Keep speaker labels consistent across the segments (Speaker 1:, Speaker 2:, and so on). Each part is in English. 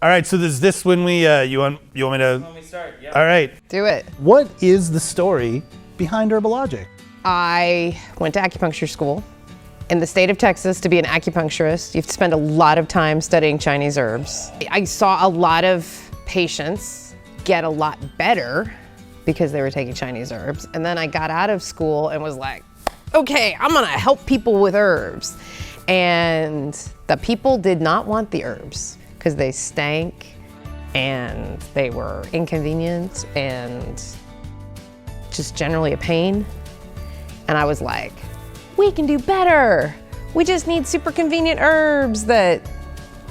Speaker 1: All right, so there's this when we, you want me to?
Speaker 2: Let me start, yeah.
Speaker 1: All right.
Speaker 3: Do it.
Speaker 1: What is the story behind Herbalogic?
Speaker 3: I went to acupuncture school. In the state of Texas, to be an acupuncturist, you have to spend a lot of time studying Chinese herbs. I saw a lot of patients get a lot better because they were taking Chinese herbs. And then I got out of school and was like, okay, I'm gonna help people with herbs. And the people did not want the herbs because they stank and they were inconvenient and just generally a pain. And I was like, we can do better. We just need super convenient herbs that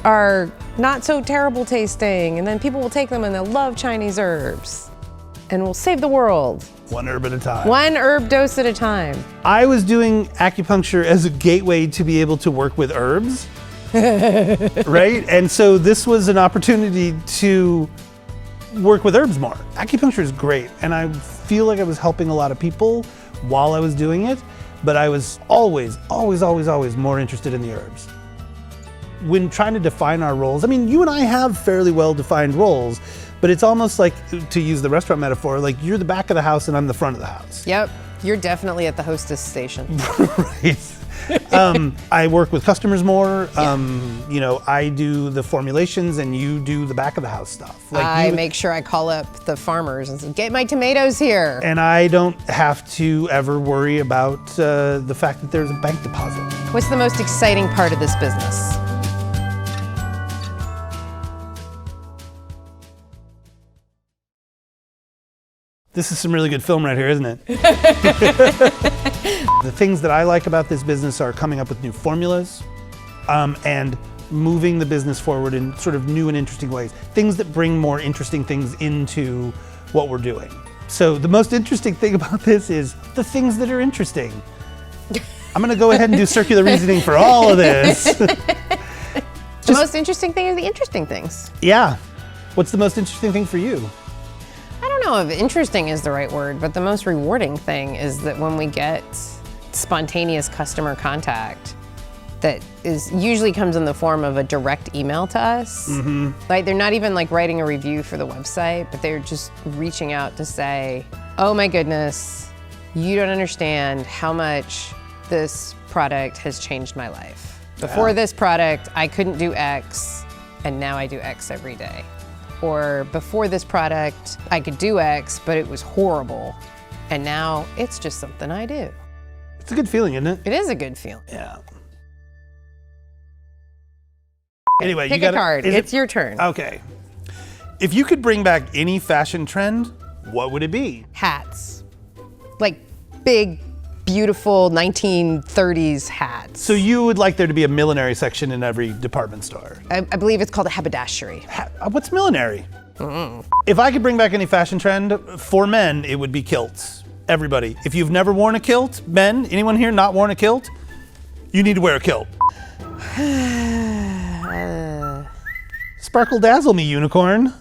Speaker 3: are not so terrible tasting, and then people will take them and they'll love Chinese herbs. And we'll save the world.
Speaker 1: One herb at a time.
Speaker 3: One herb dose at a time.
Speaker 1: I was doing acupuncture as a gateway to be able to work with herbs, right? And so this was an opportunity to work with herbs more. Acupuncture is great, and I feel like I was helping a lot of people while I was doing it, but I was always more interested in the herbs. When trying to define our roles, I mean, you and I have fairly well-defined roles, but it's almost like, to use the restaurant metaphor, like you're the back of the house and I'm the front of the house.
Speaker 3: Yep, you're definitely at the hostess station.
Speaker 1: Right. I work with customers more. You know, I do the formulations and you do the back of the house stuff. Like
Speaker 3: I make sure I call up the farmers and say, get my tomatoes here.
Speaker 1: And I don't have to ever worry about the fact that there's a bank deposit.
Speaker 3: What's the most exciting part of this business?
Speaker 1: This is some really good film right here, isn't it? The things that I like about this business are coming up with new formulas and moving the business forward in sort of new and interesting ways. Things that bring more interesting things into what we're doing. So the most interesting thing about this is the things that are interesting. I'm gonna go ahead and do circular reasoning for all of this.
Speaker 3: The most interesting thing are the interesting things.
Speaker 1: Yeah. What's the most interesting thing for you?
Speaker 3: I don't know if interesting is the right word, but the most rewarding thing is that when we get spontaneous customer contact that usually comes in the form of a direct email to us. Mm-hmm. Like they're not even like writing a review for the website, but they're just reaching out to say, oh my goodness, you don't understand how much this product has changed my life. Before this product, I couldn't do X, and now I do X every day. Or before this product, I could do X, but it was horrible. And now it's just something I do.
Speaker 1: It's a good feeling, isn't it?
Speaker 3: It is a good feeling.
Speaker 1: Yeah. Anyway,
Speaker 3: Pick a card. It's your turn.
Speaker 1: Okay. If you could bring back any fashion trend, what would it be?
Speaker 3: Hats. Like big, beautiful 1930s hats.
Speaker 1: So you would like there to be a millinery section in every department store?
Speaker 3: I believe it's called a haberdashery.
Speaker 1: What's millinery? If I could bring back any fashion trend, for men, it would be kilts. Everybody. If you've never worn a kilt, men, anyone here not worn a kilt, you need to wear a kilt. Sparkle dazzle me, unicorn.